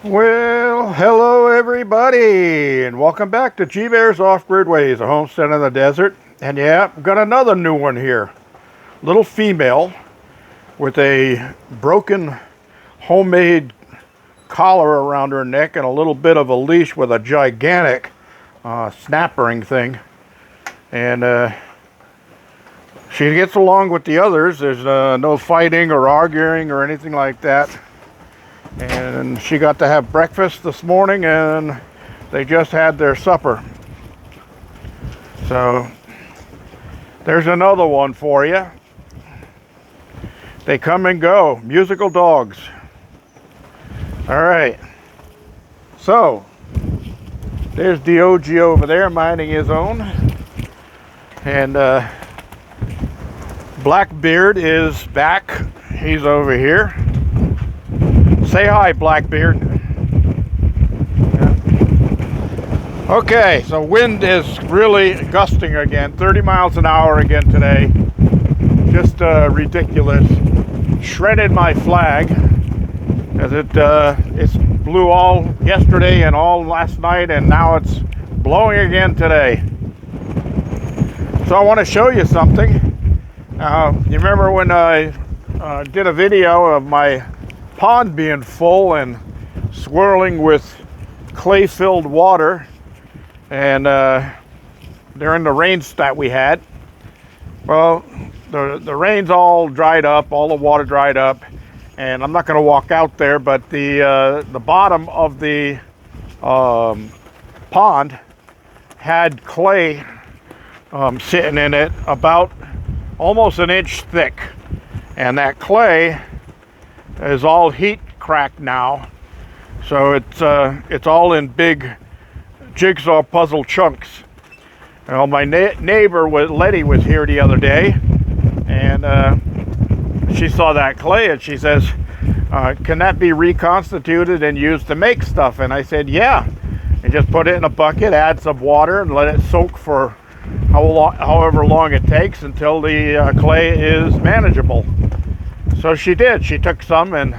Well, hello everybody, and welcome back to G-Bear's Off-Grid Ways, a homestead in the desert. And yeah, I've got another new one here. Little female with a broken homemade collar around her neck and a little bit of a leash with a gigantic snap-ring thing. And she gets along with the others. There's no fighting or arguing or anything like that. And she got to have breakfast this morning, and they just had their supper. So there's another one for you. They come and go, musical dogs. All right, so there's Diogi over there minding his own, and Blackbeard is back. He's over here. Say hi, Blackbeard. Yeah. Okay, so wind is really gusting again. 30 miles an hour again today. Just ridiculous. Shredded my flag as it blew all yesterday and all last night, and now it's blowing again today. So I want to show you something. You remember when I did a video of my pond being full and swirling with clay-filled water, and during the rains that we had? Well, the rains all dried up, all the water dried up, and I'm not going to walk out there, but the bottom of the pond had clay sitting in it about almost an inch thick, and that clay is all heat cracked now, so it's all in big jigsaw puzzle chunks. Well, my neighbor Letty was here the other day, and she saw that clay, and she says, can that be reconstituted and used to make stuff? And I said, yeah, and just put it in a bucket, add some water, and let it soak for however long it takes until the clay is manageable. So she did. She took some and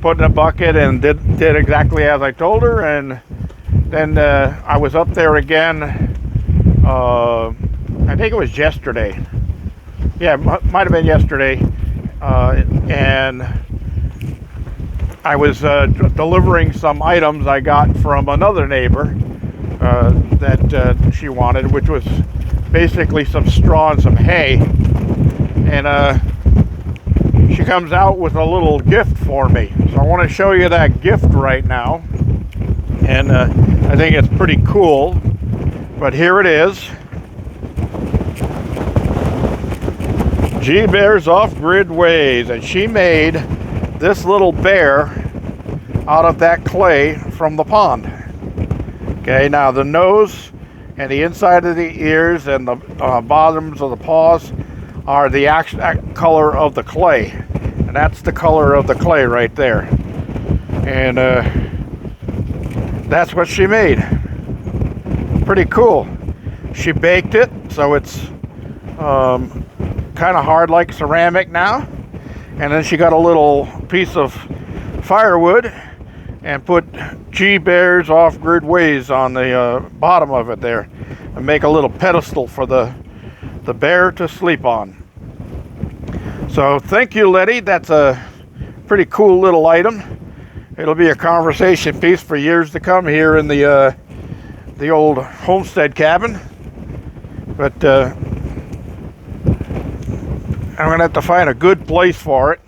put in a bucket and did exactly as I told her. And then I was up there again, I think it was yesterday. Yeah, might have been yesterday. And I was delivering some items I got from another neighbor that she wanted, which was basically some straw and some hay. And she comes out with a little gift for me. So I want to show you that gift right now. And I think it's pretty cool. But here it is. G-Bear's Off-Grid Ways. And she made this little bear out of that clay from the pond. Okay, now the nose and the inside of the ears and the bottoms of the paws are the actual color of the clay, and that's the color of the clay right there. And that's what she made. Pretty cool. She baked it, so it's kind of hard like ceramic now. And then she got a little piece of firewood and put G-Bear's Off-Grid Ways on the bottom of it there, and make a little pedestal for the bear to sleep on. So thank you, Letty. That's a pretty cool little item. It'll be a conversation piece for years to come here in the old homestead cabin. But I'm gonna have to find a good place for it,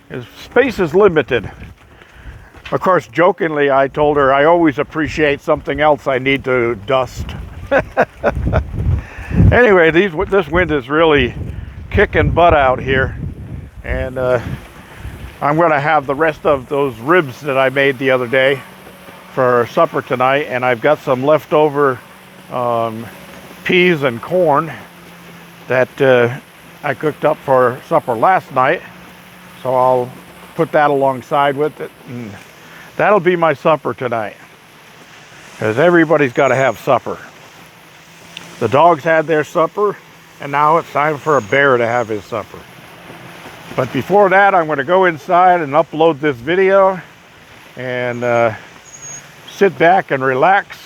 because space is limited. Of course, jokingly, I told her I always appreciate something else I need to dust. Anyway, this wind is really kicking butt out here, and I'm going to have the rest of those ribs that I made the other day for supper tonight, and I've got some leftover peas and corn that I cooked up for supper last night, so I'll put that alongside with it, and that'll be my supper tonight, because everybody's got to have supper. The dogs had their supper, and now it's time for a bear to have his supper. But before that, I'm going to go inside and upload this video, and sit back and relax.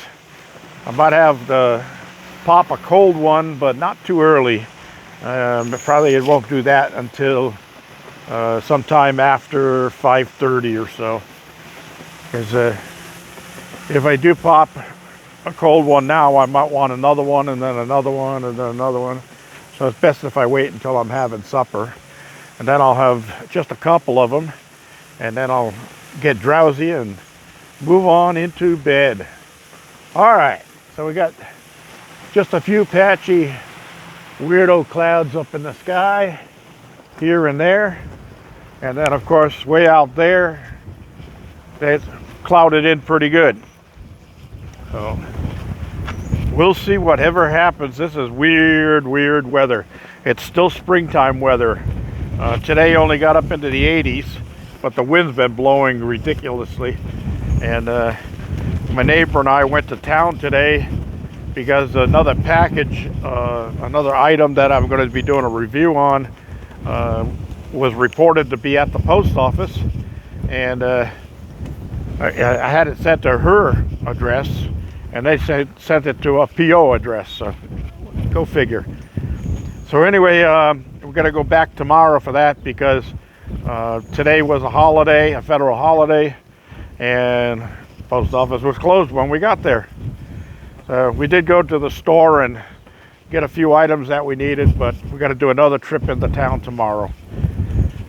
I might have to pop a cold one, but not too early. Probably it won't do that until sometime after 5:30 or so. Because if I do pop a cold one now, I might want another one, and then another one, and then another one. So it's best if I wait until I'm having supper. And then I'll have just a couple of them, and then I'll get drowsy and move on into bed. All right, so we got just a few patchy weirdo clouds up in the sky here and there, and then of course way out there it's clouded in pretty good. So we'll see whatever happens. This is weird weather. It's still springtime weather. Today only got up into the 80s, but the wind's been blowing ridiculously. And my neighbor and I went to town today because another package, another item that I'm going to be doing a review on was reported to be at the post office. And I had it sent to her address, and they sent it to a PO address. So go figure. So anyway, we're going to go back tomorrow for that because today was a holiday, a federal holiday, and the post office was closed when we got there. So we did go to the store and get a few items that we needed, but we got to do another trip into town tomorrow.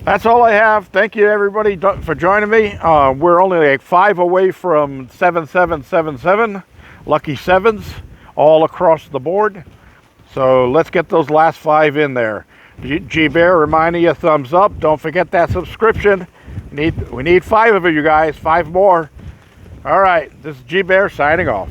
That's all I have. Thank you everybody for joining me. We're only like 5 away from 7777, lucky sevens, all across the board. So let's get those last 5 in there. G-Bear reminding you, thumbs up. Don't forget that subscription. We need 5 of you guys, 5 more. All right, this is G-Bear signing off.